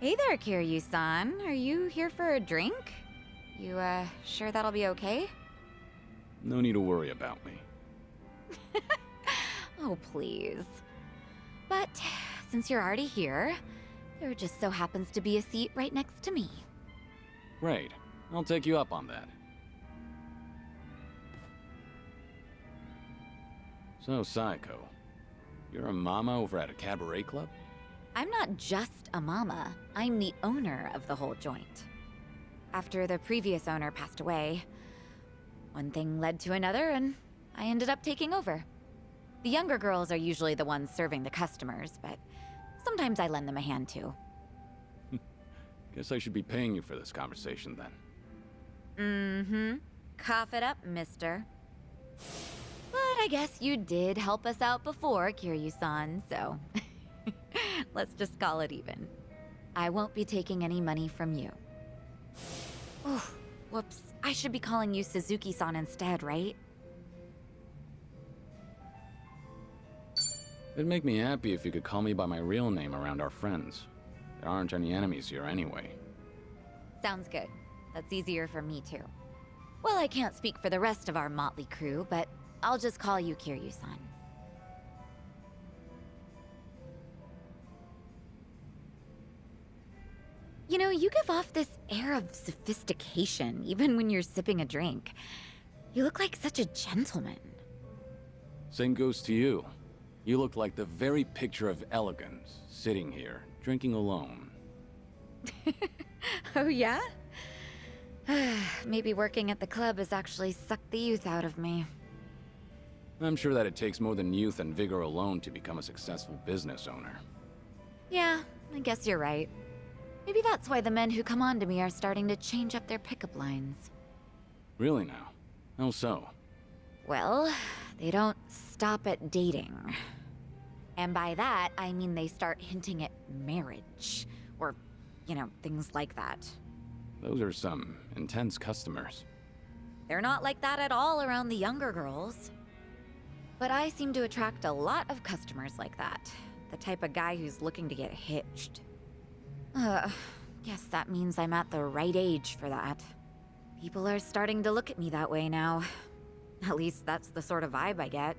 Hey there, Kiryu-san. Are you here for a drink? You, sure that'll be okay? No need to worry about me. Oh, please. But, since you're already here, there just so happens to be a seat right next to me. Great. I'll take you up on that. So, Saeko, you're a mama over at a cabaret club? I'm not just a mama, I'm the owner of the whole joint. After the previous owner passed away, one thing led to another and I ended up taking over. The younger girls are usually the ones serving the customers, but sometimes I lend them a hand too. Guess I should be paying you for this conversation then. Mm-hmm. Cough it up, mister. But I guess you did help us out before, Kiryu-san, so let's just call it even. I won't be taking any money from you. Oh, whoops. I should be calling you Suzuki-san instead, right? It'd make me happy if you could call me by my real name around our friends. There aren't any enemies here anyway. Sounds good. That's easier for me too. Well, I can't speak for the rest of our motley crew, but I'll just call you Kiryu-san. You know, you give off this air of sophistication, even when you're sipping a drink. You look like such a gentleman. Same goes to you. You look like the very picture of elegance, sitting here, drinking alone. Oh, yeah? Maybe working at the club has actually sucked the youth out of me. I'm sure that it takes more than youth and vigor alone to become a successful business owner. Yeah, I guess you're right. Maybe that's why the men who come on to me are starting to change up their pickup lines. Really now? How so? Well, they don't stop at dating. And by that, I mean they start hinting at marriage. Or, you know, things like that. Those are some intense customers. They're not like that at all around the younger girls. But I seem to attract a lot of customers like that. The type of guy who's looking to get hitched. Guess that means I'm at the right age for that. People are starting to look at me that way now. At least that's the sort of vibe I get.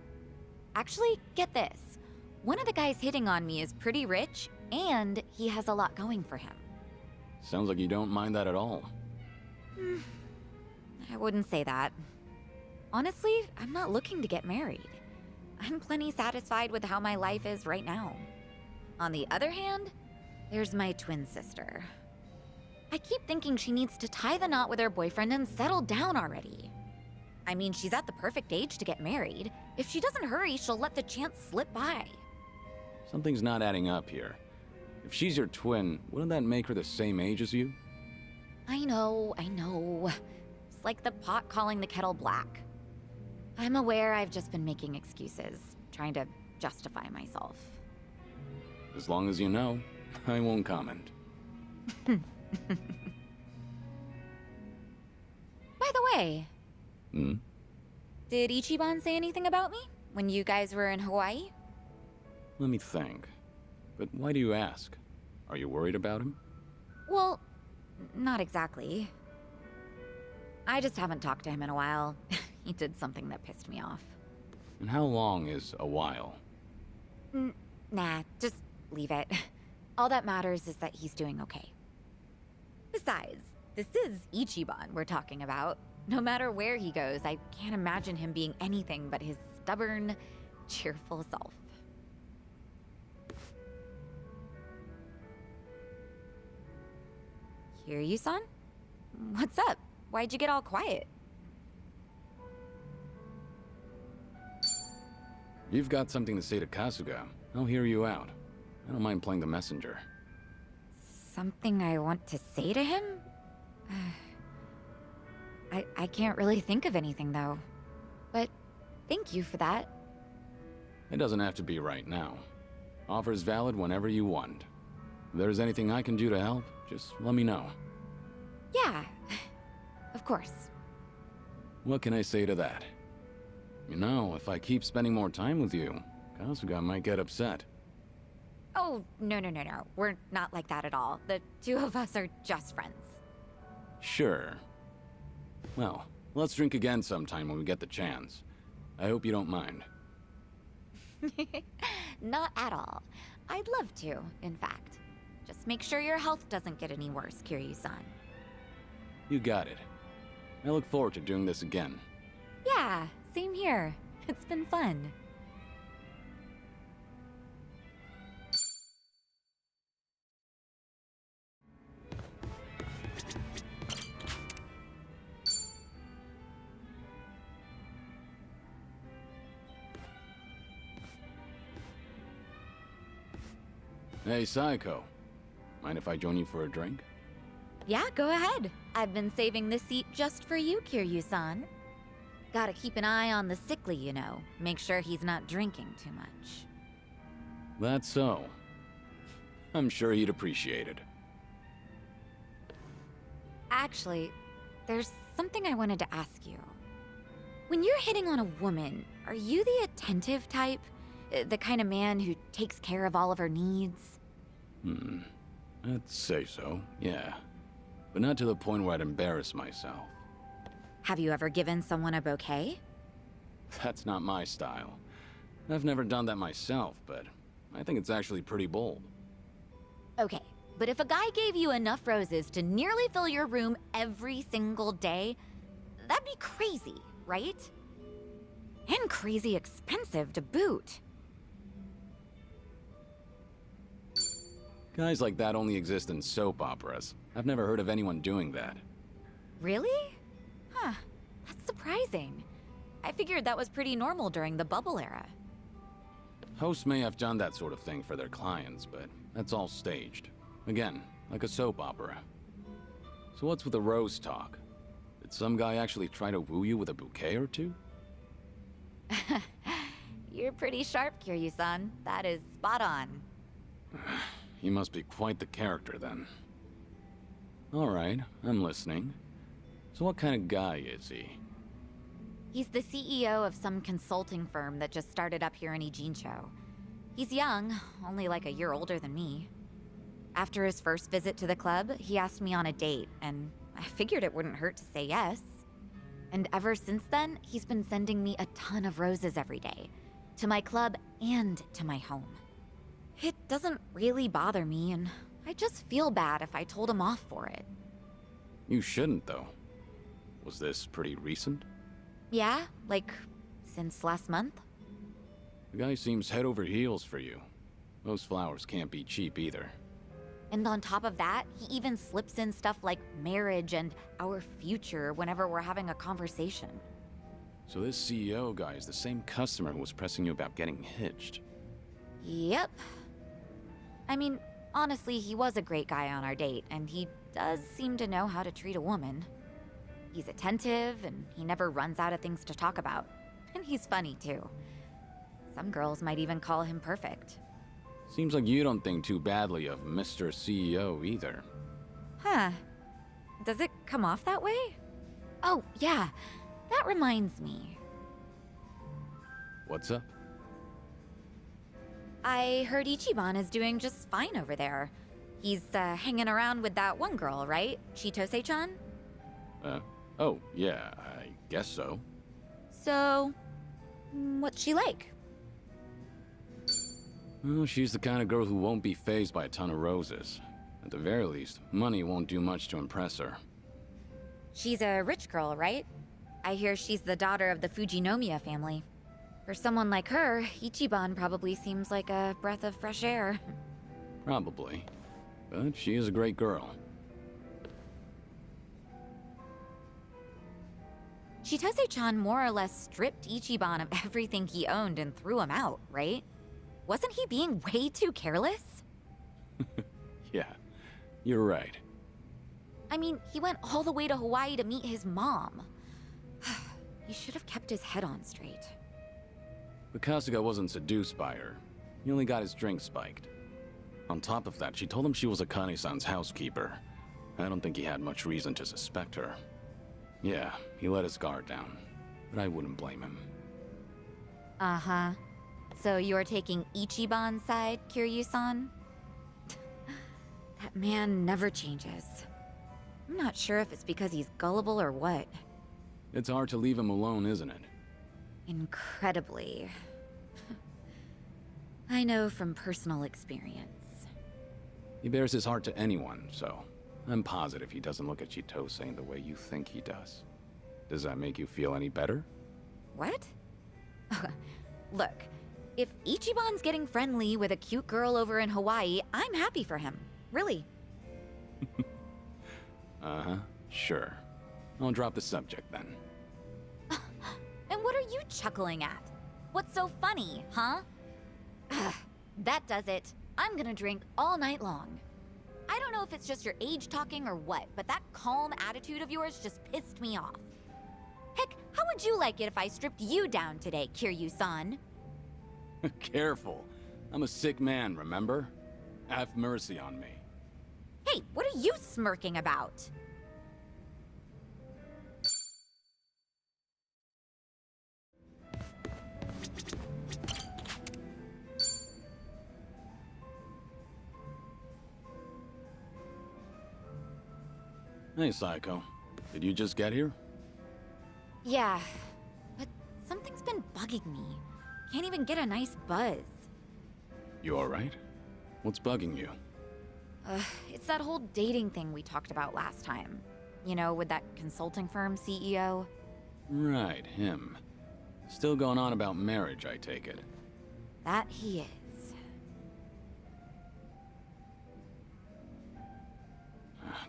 Actually, get this. One of the guys hitting on me is pretty rich, and he has a lot going for him. Sounds like you don't mind that at all. I wouldn't say that. Honestly, I'm not looking to get married. I'm plenty satisfied with how my life is right now. On the other hand, there's my twin sister. I keep thinking she needs to tie the knot with her boyfriend and settle down already. I mean, she's at the perfect age to get married. If she doesn't hurry, she'll let the chance slip by. Something's not adding up here. If she's your twin, wouldn't that make her the same age as you? I know. It's like the pot calling the kettle black. I'm aware I've just been making excuses, trying to justify myself. As long as you know, I won't comment. By the way, did Ichiban say anything about me when you guys were in Hawaii? Let me think. But why do you ask? Are you worried about him? Well, not exactly. I just haven't talked to him in a while. He did something that pissed me off. And how long is a while? Nah, just leave it. All that matters is that he's doing okay. Besides, this is Ichiban we're talking about. No matter where he goes, I can't imagine him being anything but his stubborn, cheerful self. Kiryu-san? What's up? Why'd you get all quiet? If you've got something to say to Kasuga, I'll hear you out. I don't mind playing the messenger. Something I want to say to him? I can't really think of anything, though. But thank you for that. It doesn't have to be right now. Offer's valid whenever you want. If there's anything I can do to help, just let me know. Yeah, of course. What can I say to that? You know, if I keep spending more time with you, Kasuga might get upset. Oh, no, no, no, no. We're not like that at all. The two of us are just friends. Sure. Well, let's drink again sometime when we get the chance. I hope you don't mind. Not at all. I'd love to, in fact. Just make sure your health doesn't get any worse, Kiryu-san. You got it. I look forward to doing this again. Yeah, same here. It's been fun. Hey, Saeko. Mind if I join you for a drink? Yeah, go ahead. I've been saving this seat just for you, Kiryu-san. Gotta keep an eye on the sickly, you know. Make sure he's not drinking too much. That's so. I'm sure he'd appreciate it. Actually, there's something I wanted to ask you. When you're hitting on a woman, are you the attentive type? The kind of man who takes care of all of her needs? I'd say so, yeah. But not to the point where I'd embarrass myself. Have you ever given someone a bouquet? That's not my style. I've never done that myself, but I think it's actually pretty bold. Okay, but if a guy gave you enough roses to nearly fill your room every single day, that'd be crazy, right? And crazy expensive to boot. Guys like that only exist in soap operas. I've never heard of anyone doing that. Really? Huh, that's surprising. I figured that was pretty normal during the bubble era. Hosts may have done that sort of thing for their clients, but that's all staged. Again, like a soap opera. So what's with the rose talk? Did some guy actually try to woo you with a bouquet or two? You're pretty sharp, Kiryu-san. That is spot on. He must be quite the character, then. Alright, I'm listening. So what kind of guy is he? He's the CEO of some consulting firm that just started up here in Ijincho. He's young, only like a year older than me. After his first visit to the club, he asked me on a date, and I figured it wouldn't hurt to say yes. And ever since then, he's been sending me a ton of roses every day. To my club and to my home. It doesn't really bother me, and I just feel bad if I told him off for it. You shouldn't, though. Was this pretty recent? Yeah, like, since last month? The guy seems head over heels for you. Those flowers can't be cheap either. And on top of that, he even slips in stuff like marriage and our future whenever we're having a conversation. So this CEO guy is the same customer who was pressing you about getting hitched. Yep. I mean, honestly, he was a great guy on our date, and he does seem to know how to treat a woman. He's attentive, and he never runs out of things to talk about. And he's funny, too. Some girls might even call him perfect. Seems like you don't think too badly of Mr. CEO either. Huh. Does it come off that way? Oh, yeah. That reminds me. What's up? I heard Ichiban is doing just fine over there. He's hanging around with that one girl, right? Chitose-chan? Oh, yeah, I guess so. So, what's she like? Well, she's the kind of girl who won't be fazed by a ton of roses. At the very least, money won't do much to impress her. She's a rich girl, right? I hear she's the daughter of the Fujinomiya family. For someone like her, Ichiban probably seems like a breath of fresh air. Probably. But she is a great girl. Chitose-chan more or less stripped Ichiban of everything he owned and threw him out, right? Wasn't he being way too careless? Yeah, you're right. I mean, he went all the way to Hawaii to meet his mom. He should have kept his head on straight. But Kasuga wasn't seduced by her. He only got his drink spiked. On top of that, she told him she was Akane-san's housekeeper. I don't think he had much reason to suspect her. Yeah, he let his guard down. But I wouldn't blame him. Uh-huh. So you're taking Ichiban's side, Kiryu-san? That man never changes. I'm not sure if it's because he's gullible or what. It's hard to leave him alone, isn't it? Incredibly. I know from personal experience. He bears his heart to anyone, so I'm positive he doesn't look at Chitose the way you think he does. Does that make you feel any better? What? Look, if Ichiban's getting friendly with a cute girl over in Hawaii, I'm happy for him. Really. Uh-huh, sure. I'll drop the subject then. And what are you chuckling at? What's so funny, huh? That does it. I'm gonna drink all night long. I don't know if it's just your age talking or what, but that calm attitude of yours just pissed me off. Heck, how would you like it if I stripped you down today, Kiryu-san? Careful. I'm a sick man, remember? Have mercy on me. Hey, what are you smirking about? Hey, Saeko. Did you just get here? Yeah, but something's been bugging me. Can't even get a nice buzz. You alright? What's bugging you? It's that whole dating thing we talked about last time. You know, with that consulting firm CEO. Right, him. Still going on about marriage, I take it. That he is.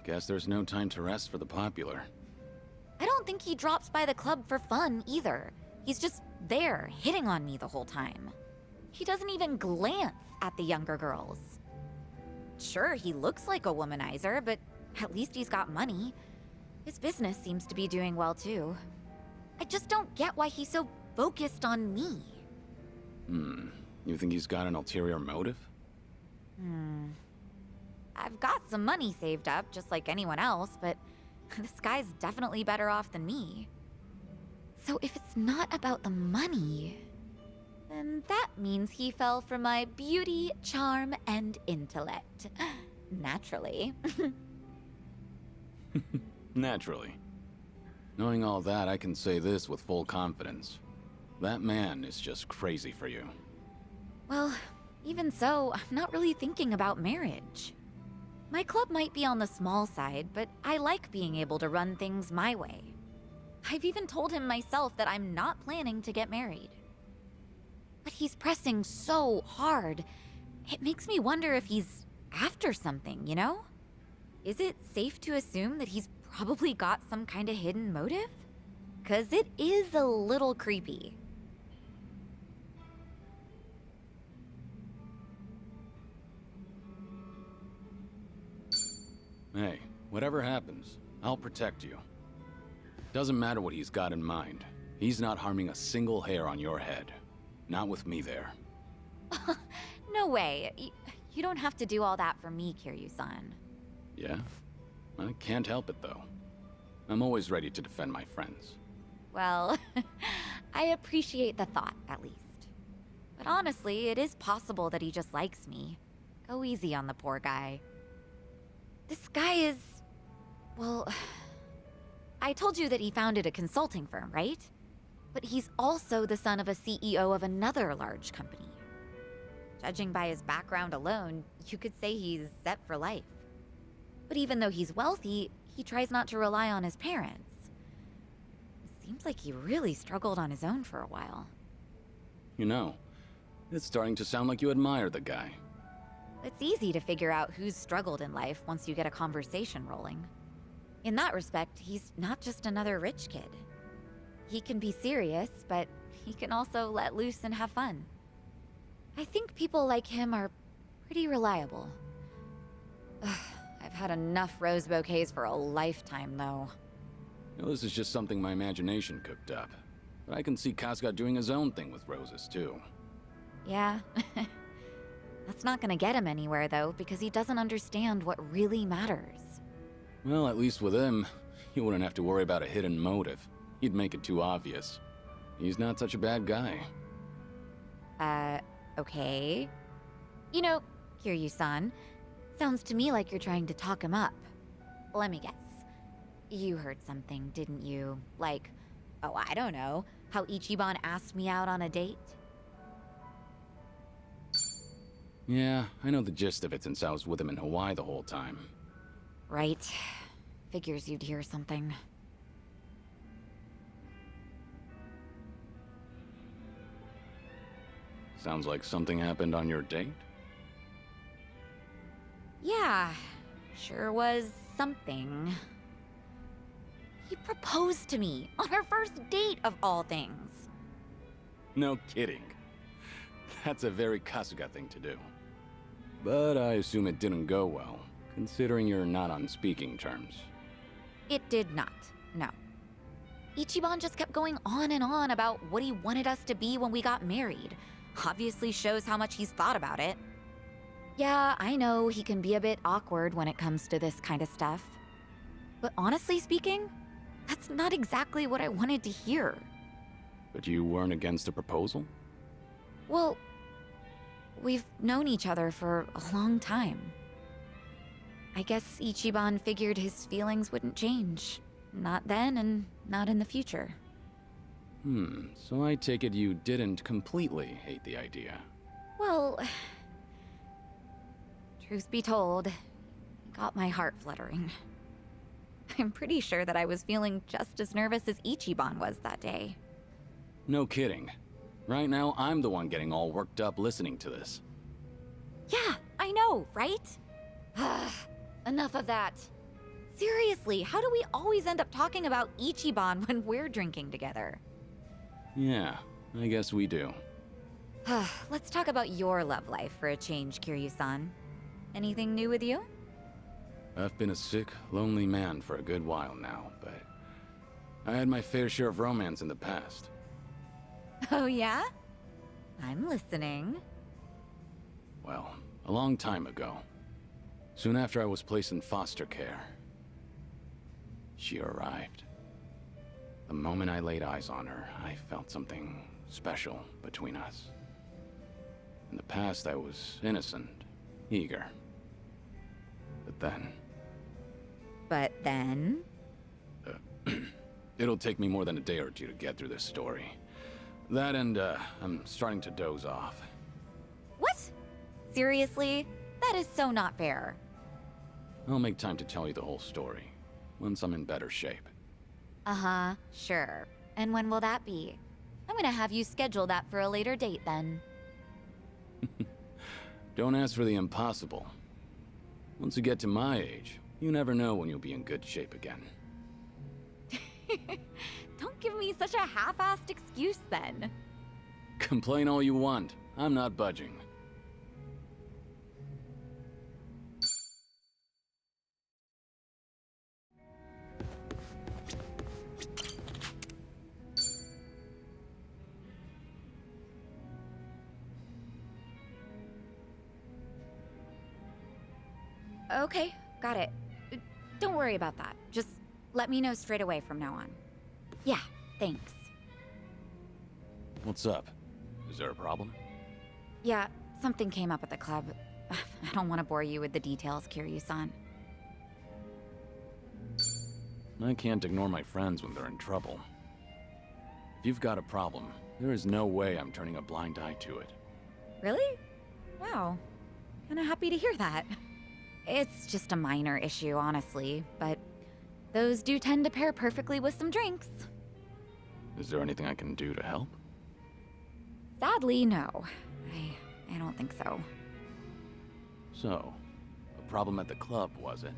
Guess there's no time to rest for the popular. I don't think he drops by the club for fun either. He's just there, hitting on me the whole time. He doesn't even glance at the younger girls. Sure, he looks like a womanizer, but at least he's got money. His business seems to be doing well too. I just don't get why he's so focused on me. You think he's got an ulterior motive? I've got some money saved up, just like anyone else, but this guy's definitely better off than me. So if it's not about the money, then that means he fell for my beauty, charm, and intellect. Naturally. Naturally. Knowing all that, I can say this with full confidence. That man is just crazy for you. Well, even so, I'm not really thinking about marriage. My club might be on the small side, but I like being able to run things my way. I've even told him myself that I'm not planning to get married. But he's pressing so hard. It makes me wonder if he's after something, you know? Is it safe to assume that he's probably got some kind of hidden motive? 'Cause it is a little creepy. Hey, whatever happens, I'll protect you. Doesn't matter what he's got in mind. He's not harming a single hair on your head. Not with me there. No way. You don't have to do all that for me, Kiryu-san. Yeah? I can't help it, though. I'm always ready to defend my friends. Well, I appreciate the thought, at least. But honestly, it is possible that he just likes me. Go easy on the poor guy. This guy is... well... I told you that he founded a consulting firm, right? But he's also the son of a CEO of another large company. Judging by his background alone, you could say he's set for life. But even though he's wealthy, he tries not to rely on his parents. It seems like he really struggled on his own for a while. You know, it's starting to sound like you admire the guy. It's easy to figure out who's struggled in life once you get a conversation rolling. In that respect, he's not just another rich kid. He can be serious, but he can also let loose and have fun. I think people like him are pretty reliable. Ugh, I've had enough rose bouquets for a lifetime, though. You know, this is just something my imagination cooked up. But I can see Kasuga doing his own thing with roses, too. Yeah. That's not gonna get him anywhere, though, because he doesn't understand what really matters. Well, at least with him, you wouldn't have to worry about a hidden motive. He'd make it too obvious. He's not such a bad guy. Uh, okay. You know, Kiryu-san, sounds to me like you're trying to talk him up. Let me guess. You heard something, didn't you? Like, oh, I don't know, how Ichiban asked me out on a date? Yeah, I know the gist of it since I was with him in Hawaii the whole time. Right. Figures you'd hear something. Sounds like something happened on your date? Yeah, sure was something. He proposed to me on our first date of all things. No kidding. That's a very Kasuga thing to do. But I assume it didn't go well, considering you're not on speaking terms. It did not, no. Ichiban just kept going on and on about what he wanted us to be when we got married. Obviously shows how much he's thought about it. Yeah, I know he can be a bit awkward when it comes to this kind of stuff. But honestly speaking, that's not exactly what I wanted to hear. But you weren't against a proposal? Well, we've known each other for a long time. I guess Ichiban figured his feelings wouldn't change. Not then and not in the future. So I take it you didn't completely hate the idea. Well, truth be told, it got my heart fluttering. I'm pretty sure that I was feeling just as nervous as Ichiban was that day. No kidding. Right now, I'm the one getting all worked up listening to this. Yeah, I know, right? Enough of that. Seriously, how do we always end up talking about Ichiban when we're drinking together? Yeah, I guess we do. Let's talk about your love life for a change, Kiryu-san. Anything new with you? I've been a sick, lonely man for a good while now, but I had my fair share of romance in the past. Oh yeah? I'm listening. Well, a long time ago. Soon after I was placed in foster care, she arrived. The moment I laid eyes on her, I felt something special between us. In the past, I was innocent, eager. But then... It'll take me more than a day or two to get through this story. That and, I'm starting to doze off. What? Seriously? That is so not fair. I'll make time to tell you the whole story, once I'm in better shape. Uh-huh, sure. And when will that be? I'm gonna have you schedule that for a later date then. Don't ask for the impossible. Once you get to my age, you never know when you'll be in good shape again. Don't give me such a half-assed excuse then. Complain all you want. I'm not budging. Okay, got it. Don't worry about that. Just let me know straight away from now on. Yeah, thanks. What's up? Is there a problem? Yeah, something came up at the club. I don't want to bore you with the details, Kiryu-san. I can't ignore my friends when they're in trouble. If you've got a problem, there is no way I'm turning a blind eye to it. Really? Wow. Kinda happy to hear that. It's just a minor issue, honestly, but those do tend to pair perfectly with some drinks. Is there anything I can do to help? Sadly, no. I don't think so. So, a problem at the club, was it?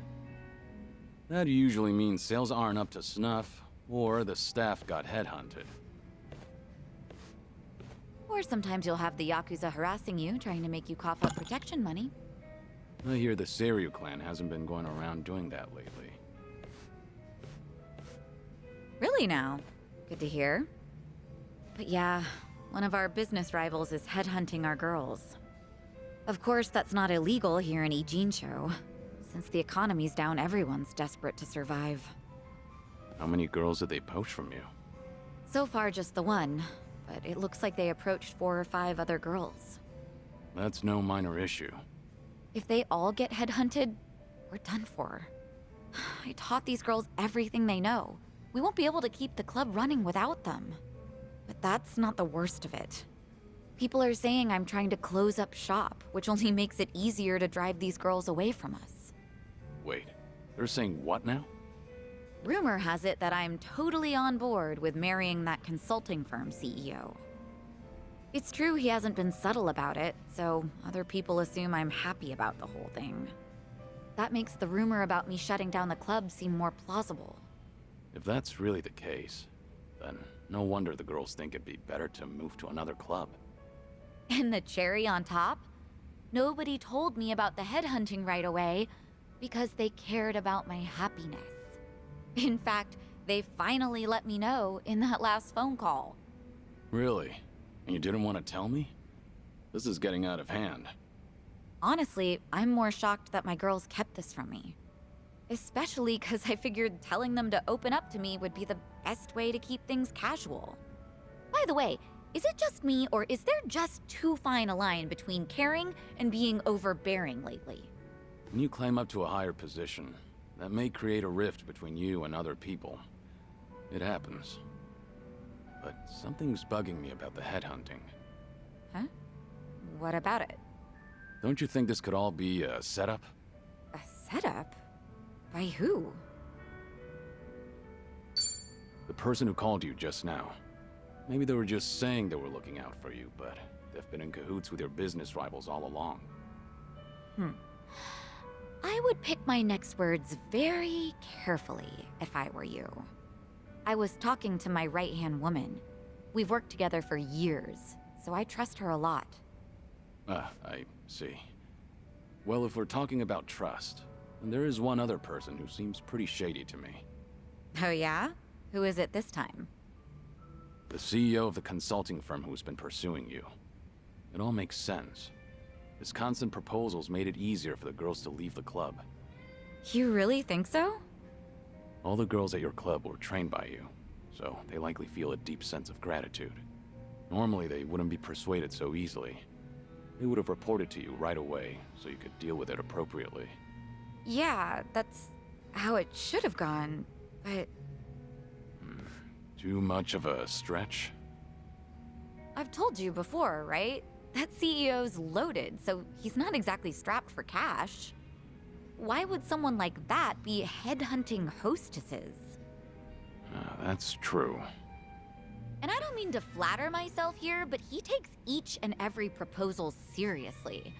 That usually means sales aren't up to snuff, or the staff got headhunted. Or sometimes you'll have the Yakuza harassing you, trying to make you cough up protection money. I hear the Seiryu clan hasn't been going around doing that lately. Really now? Good to hear. But yeah, one of our business rivals is headhunting our girls. Of course, that's not illegal here in Ijincho. Since the economy's down, everyone's desperate to survive. How many girls did they poach from you? So far, just the one. but it looks like they approached 4 or 5 other girls. That's no minor issue. If they all get headhunted, we're done for. I taught these girls everything they know. We won't be able to keep the club running without them. But that's not the worst of it. People are saying I'm trying to close up shop, which only makes it easier to drive these girls away from us. Wait, they're saying what now? Rumor has it that I'm totally on board with marrying that consulting firm CEO. It's true he hasn't been subtle about it, so other people assume I'm happy about the whole thing. That makes the rumor about me shutting down the club seem more plausible. If that's really the case, then no wonder the girls think it'd be better to move to another club. And the cherry on top? Nobody told me about the headhunting right away because they cared about my happiness. In fact, they finally let me know in that last phone call. Really? And you didn't want to tell me? This is getting out of hand. Honestly, I'm more shocked that my girls kept this from me. Especially because I figured telling them to open up to me would be the best way to keep things casual. By the way, is it just me, or is there just too fine a line between caring and being overbearing lately? When you climb up to a higher position, that may create a rift between you and other people. It happens. But something's bugging me about the headhunting. Huh? What about it? Don't you think this could all be a setup? A setup? By who? The person who called you just now. Maybe they were just saying they were looking out for you, but they've been in cahoots with your business rivals all along. I would pick my next words very carefully if I were you. I was talking to my right-hand woman. We've worked together for years, so I trust her a lot. I see. Well, if we're talking about trust, then there is one other person who seems pretty shady to me. Oh yeah? Who is it this time? The CEO of the consulting firm who's been pursuing you. It all makes sense. His constant proposals made it easier for the girls to leave the club. You really think so? All the girls at your club were trained by you, so they likely feel a deep sense of gratitude. Normally, they wouldn't be persuaded so easily. They would have reported to you right away, so you could deal with it appropriately. Yeah, that's how it should have gone, but Too much of a stretch? I've told you before, right? That CEO's loaded, so he's not exactly strapped for cash. Why would someone like that be headhunting hostesses? That's true. And I don't mean to flatter myself here, but he takes each and every proposal seriously.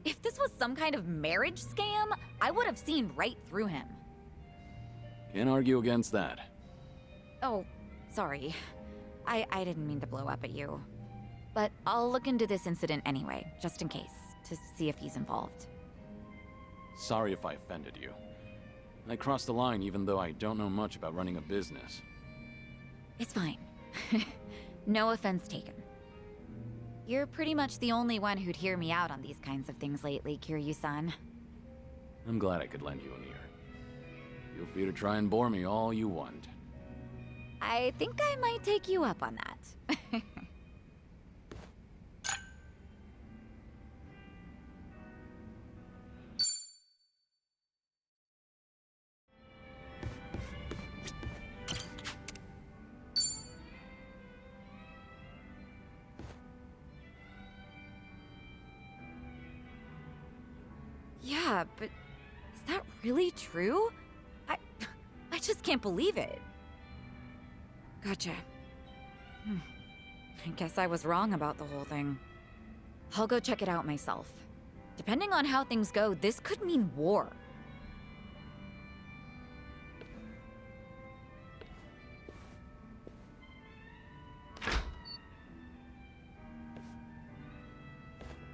If this was some kind of marriage scam, I would have seen right through him. Can't argue against that. Oh, sorry. I didn't mean to blow up at you. But I'll look into this incident anyway, just in case, to see if he's involved. Sorry if I offended you. I crossed the line even though I don't know much about running a business. It's fine. No offense taken. You're pretty much the only one who'd hear me out on these kinds of things lately, Kiryu-san. I'm glad I could lend you an ear. Feel free to try and bore me all you want. I think I might take you up on that. Yeah, but is that really true? I just can't believe it. Gotcha. I guess I was wrong about the whole thing. I'll go check it out myself. Depending on how things go, this could mean war.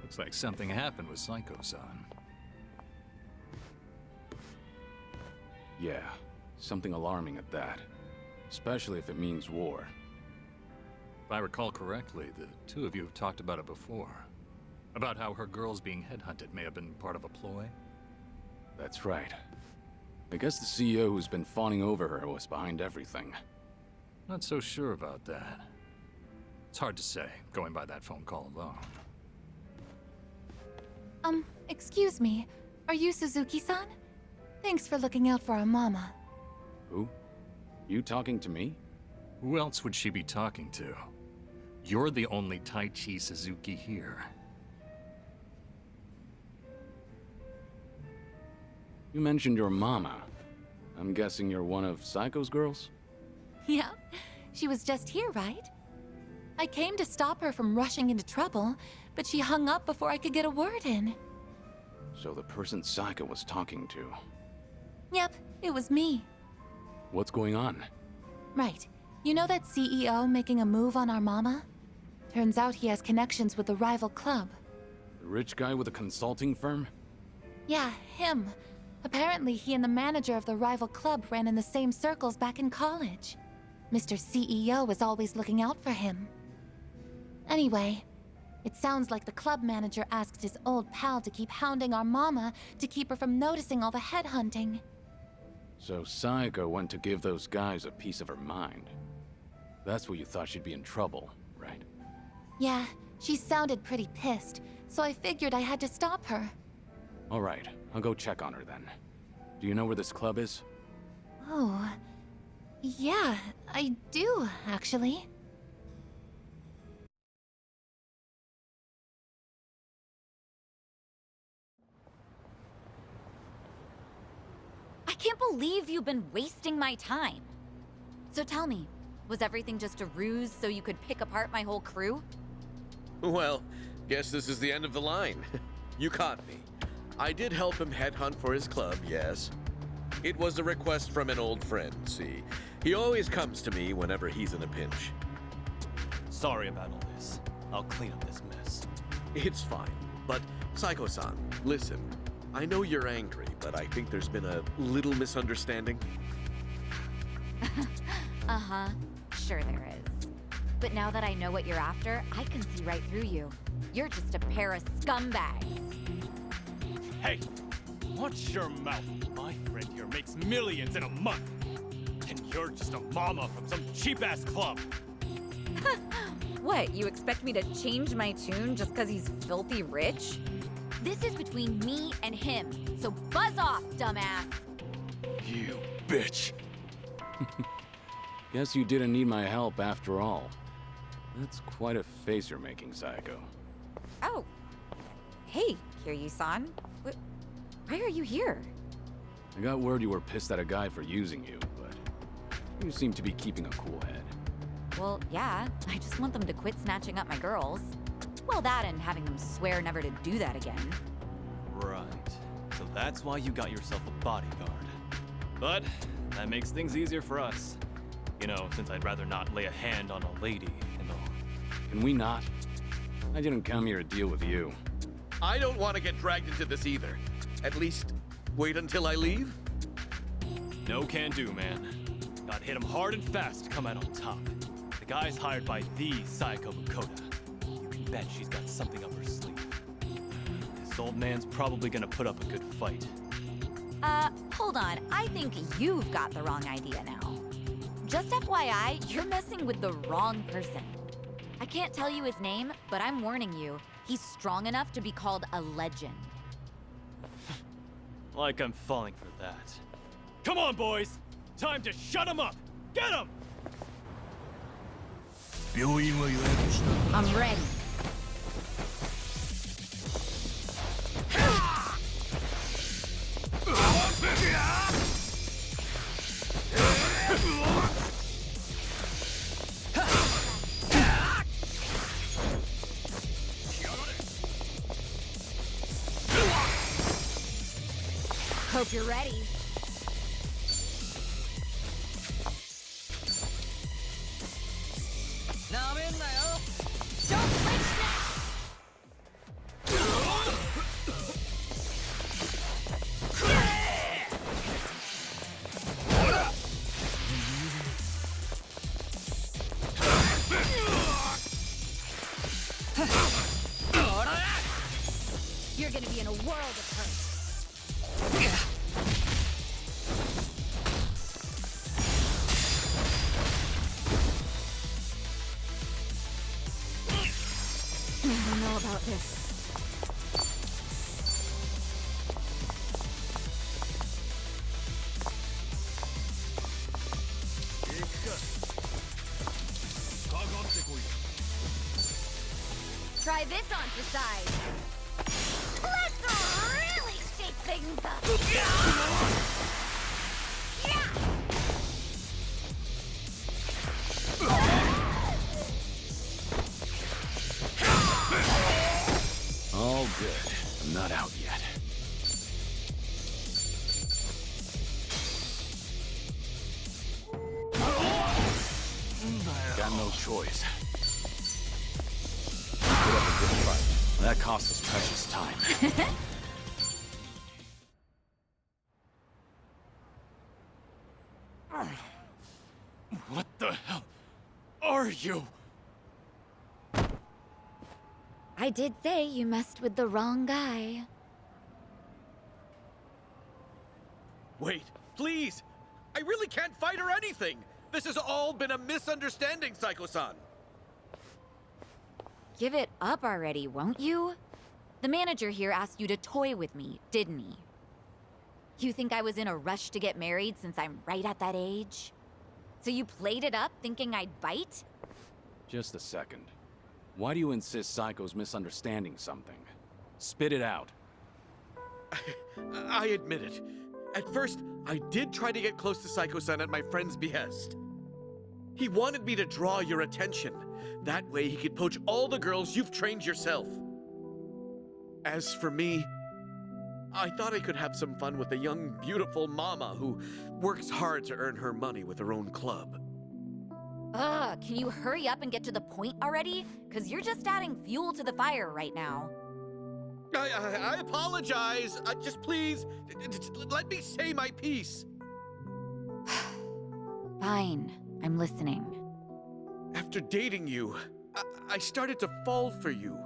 Looks like something happened with Saeko-san. Yeah, something alarming at that. Especially if it means war. If I recall correctly, the two of you have talked about it before. About how her girls being headhunted may have been part of a ploy. That's right. I guess the CEO who's been fawning over her was behind everything. Not so sure about that. It's hard to say, going by that phone call alone. Excuse me. Are you Suzuki-san? Thanks for looking out for our mama. Who? You talking to me? Who else would she be talking to? You're the only Taichi Suzuki here. You mentioned your mama. I'm guessing you're one of Saeko's girls? Yeah, she was just here, right? I came to stop her from rushing into trouble, but she hung up before I could get a word in. So the person Saeko was talking to. Yep, it was me. What's going on? Right. You know that CEO making a move on our mama? Turns out he has connections with the rival club. The rich guy with a consulting firm? Yeah, him. Apparently he and the manager of the rival club ran in the same circles back in college. Mr. CEO was always looking out for him. Anyway, it sounds like the club manager asked his old pal to keep hounding our mama to keep her from noticing all the headhunting. So Saeko went to give those guys a piece of her mind. That's what you thought she'd be in trouble, right? Yeah, she sounded pretty pissed, so I figured I had to stop her. All right, I'll go check on her then. Do you know where this club is? Oh, yeah, I do, actually. I can't believe you've been wasting my time. So tell me, was everything just a ruse so you could pick apart my whole crew? Well, guess this is the end of the line. You caught me. I did help him headhunt for his club, yes. It was a request from an old friend, see. He always comes to me whenever he's in a pinch. Sorry about all this. I'll clean up this mess. It's fine. But, Saeko-san, listen. I know you're angry, but I think there's been a little misunderstanding. Uh-huh. Sure there is. But now that I know what you're after, I can see right through you. You're just a pair of scumbags. Hey! Watch your mouth. My friend here makes millions in a month. And you're just a mama from some cheap-ass club. What, you expect me to change my tune just because he's filthy rich? This is between me and him, so buzz off, dumbass! You bitch! Guess you didn't need my help after all. That's quite a face you're making, Saeko. Oh. Hey, Kiryu-san. Why are you here? I got word you were pissed at a guy for using you, but you seem to be keeping a cool head. Well, yeah. I just want them to quit snatching up my girls. Well, that and having them swear never to do that again. Right. So that's why you got yourself a bodyguard. But that makes things easier for us. You know, since I'd rather not lay a hand on a lady and all. Can we not? I didn't come here to deal with you. I don't want to get dragged into this either. At least, wait until I leave? No can do, man. Gotta hit him hard and fast to come out on top. The guy's hired by the Saeko Makoto. You can bet she's got something up her sleeve. This old man's probably gonna put up a good fight. Hold on. I think you've got the wrong idea now. Just FYI, you're messing with the wrong person. I can't tell you his name, but I'm warning you. He's strong enough to be called a legend. Like I'm falling for that. Come on, boys! Time to shut him up! Get him! I'm ready. Hope you're ready. Don't flinch now! You're gonna be in a world of hurt. try this on for size. Let's really shake things up. All good. I'm not out yet. Got no choice. Put up a good fight. That cost us precious time. What the hell are you? I did say you messed with the wrong guy. Wait, please! I really can't fight or anything! This has all been a misunderstanding, Saeko-san! Give it up already, won't you? The manager here asked you to toy with me, didn't he? You think I was in a rush to get married since I'm right at that age? So you played it up thinking I'd bite? Just a second. Why do you insist Saeko's misunderstanding something? Spit it out. I admit it. At first, I did try to get close to Saeko-san at my friend's behest. He wanted me to draw your attention. That way he could poach all the girls you've trained yourself. As for me, I thought I could have some fun with a young, beautiful mama who works hard to earn her money with her own club. Ugh, can you hurry up and get to the point already? Because you're just adding fuel to the fire right now. I apologize. Just please, let me say my piece. Fine, I'm listening. After dating you, I started to fall for you.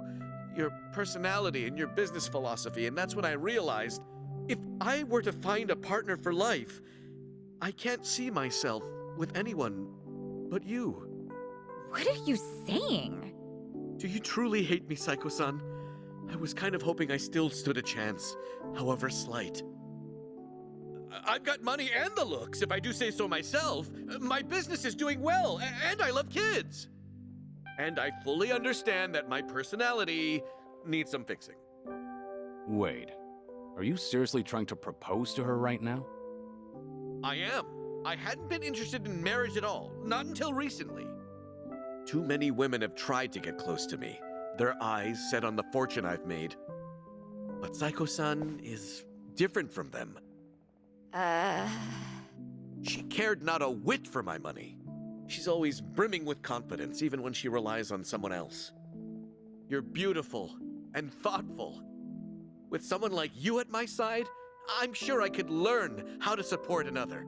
Your personality and your business philosophy, and that's when I realized if I were to find a partner for life, I can't see myself with anyone but you. What are you saying? Do you truly hate me, Saeko-san? I was kind of hoping I still stood a chance, however slight. I've got money and the looks, if I do say so myself. My business is doing well, and I love kids. And I fully understand that my personality needs some fixing. Wait. Are you seriously trying to propose to her right now? I am. I hadn't been interested in marriage at all, not until recently. Too many women have tried to get close to me, their eyes set on the fortune I've made. But Saeko-san is different from them. She cared not a whit for my money. She's always brimming with confidence, even when she relies on someone else. You're beautiful and thoughtful. With someone like you at my side, I'm sure I could learn how to support another.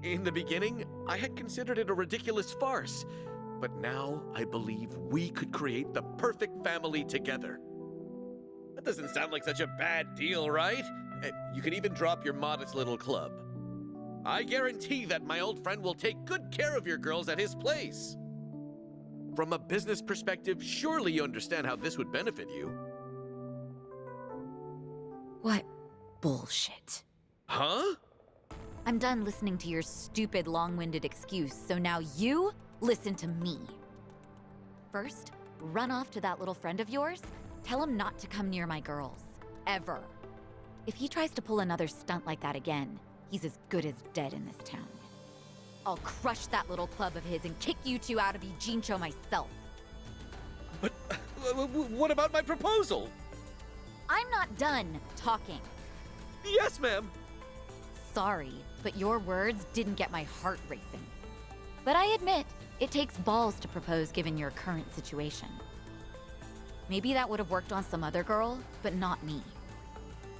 In the beginning, I had considered it a ridiculous farce, but now I believe we could create the perfect family together. That doesn't sound like such a bad deal, right? You can even drop your modest little club. I guarantee that my old friend will take good care of your girls at his place. From a business perspective, surely you understand how this would benefit you. What bullshit. Huh? I'm done listening to your stupid, long-winded excuse, so now you listen to me. First, run off to that little friend of yours, tell him not to come near my girls. Ever. If he tries to pull another stunt like that again, he's as good as dead in this town. I'll crush that little club of his and kick you two out of Ijincho myself. But what about my proposal? I'm not done talking. Yes, ma'am. Sorry, but your words didn't get my heart racing. But I admit, it takes balls to propose given your current situation. Maybe that would have worked on some other girl, but not me.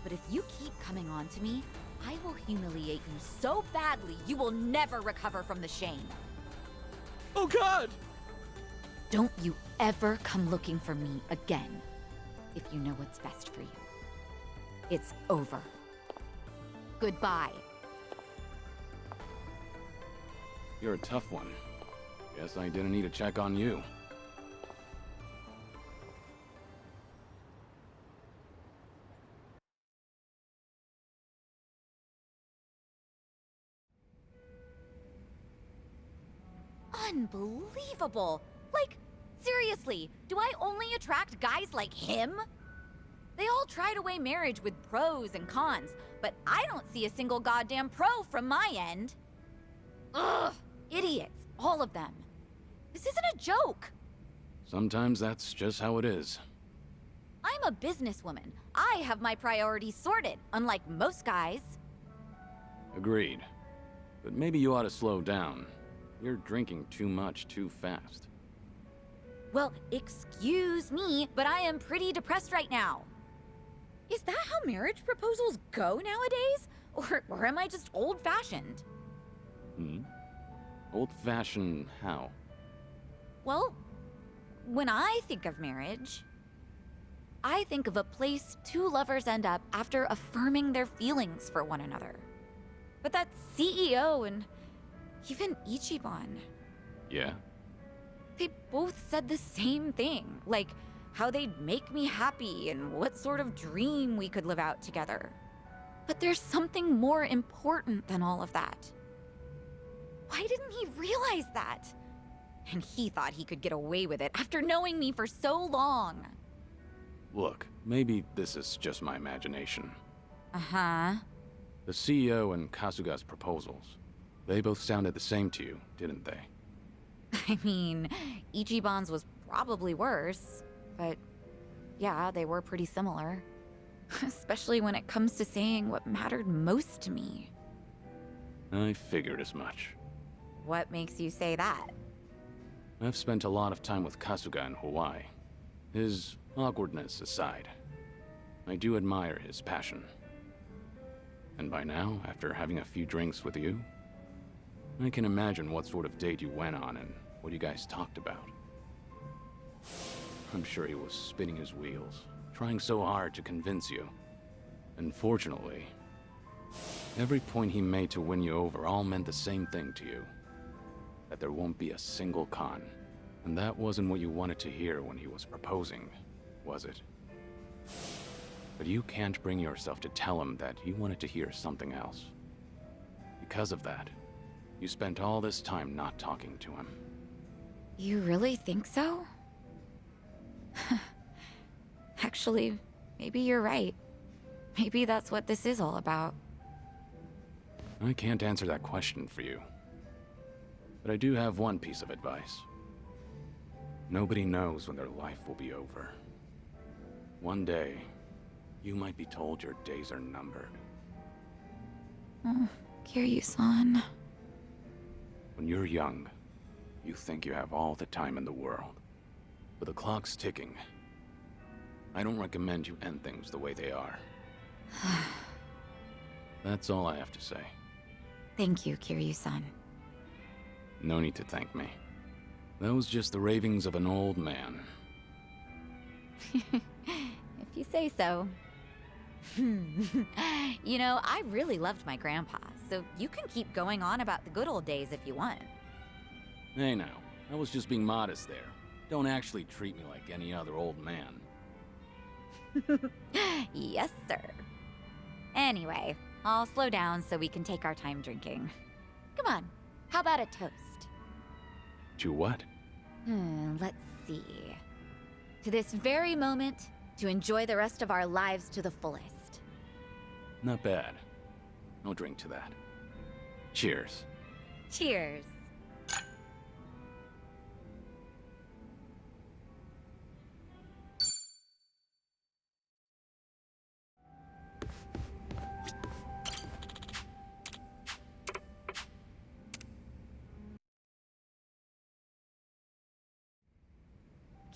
But if you keep coming on to me, I will humiliate you so badly you will never recover from the shame. Oh, God! Don't you ever come looking for me again, if you know what's best for you. It's over. Goodbye. You're a tough one. Guess I didn't need to check on you. Unbelievable! Like, Seriously, do I only attract guys like him? They all try to weigh marriage with pros and cons, but I don't see a single goddamn pro from my end. Ugh, idiots, all of them. This isn't a joke. Sometimes that's just how it is. I'm a businesswoman. I have my priorities sorted, unlike most guys. Agreed. But maybe you ought to slow down. You're drinking too much too fast. Well, excuse me, but I am pretty depressed right now. Is that how marriage proposals go nowadays? Or am I just old-fashioned? Old-fashioned how? Well, when I think of marriage, I think of a place two lovers end up after affirming their feelings for one another. But that CEO and even Ichiban, Yeah? they both said the same thing, like how they'd make me happy and what sort of dream we could live out together. But there's something more important than all of that. Why didn't he realize that? And he thought he could get away with it after knowing me for so long. Look, maybe this is just my imagination. Uh-huh. The CEO and Kasuga's proposals, they both sounded the same to you, didn't they? I mean, Ichiban's was probably worse, but yeah, they were pretty similar. Especially when it comes to saying what mattered most to me. I figured as much. What makes you say that? I've spent a lot of time with Kasuga in Hawaii. His awkwardness aside, I do admire his passion. And by now, after having a few drinks with you, I can imagine what sort of date you went on and what you guys talked about. I'm sure he was spinning his wheels, trying so hard to convince you. And fortunately, every point he made to win you over all meant the same thing to you. That there won't be a single con. And that wasn't what you wanted to hear when he was proposing, was it? But you can't bring yourself to tell him that you wanted to hear something else. Because of that, you spent all this time not talking to him. You really think so? Actually, maybe you're right. Maybe that's what this is all about. I can't answer that question for you. But I do have one piece of advice. Nobody knows when their life will be over. One day, you might be told your days are numbered. Oh, Kiryu-san. When you're young, you think you have all the time in the world. But the clock's ticking. I don't recommend you end things the way they are. That's all I have to say. Thank you, Kiryu-san. No need to thank me. That was just the ravings of an old man. If you say so. You know, I really loved my grandpa, so you can keep going on about the good old days if you want. Hey now, I was just being modest there. Don't actually treat me like any other old man. Yes, sir. Anyway, I'll slow down so we can take our time drinking. Come on, how about a toast? To what? Let's see. To this very moment, to enjoy the rest of our lives to the fullest. Not bad. I'll drink to that. Cheers. Cheers.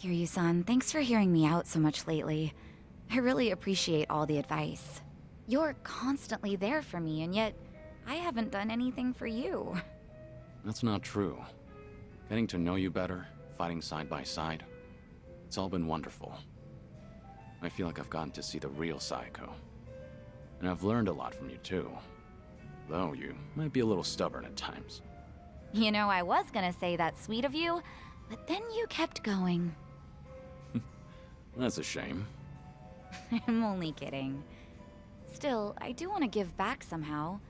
Kiryu-san, thanks for hearing me out so much lately. I really appreciate all the advice. You're constantly there for me, and yet I haven't done anything for you. That's not true. Getting to know you better, fighting side by side, it's all been wonderful. I feel like I've gotten to see the real Saeko. And I've learned a lot from you too. Though you might be a little stubborn at times. You know, I was gonna say that's sweet of you, but then you kept going. That's a shame. I'm only kidding. Still, I do want to give back somehow.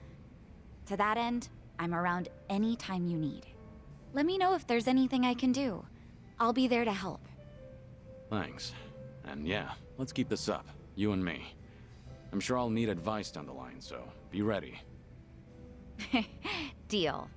To that end, I'm around any time you need. Let me know if there's anything I can do. I'll be there to help. Thanks. And yeah, let's keep this up. You and me. I'm sure I'll need advice down the line, so be ready. Deal.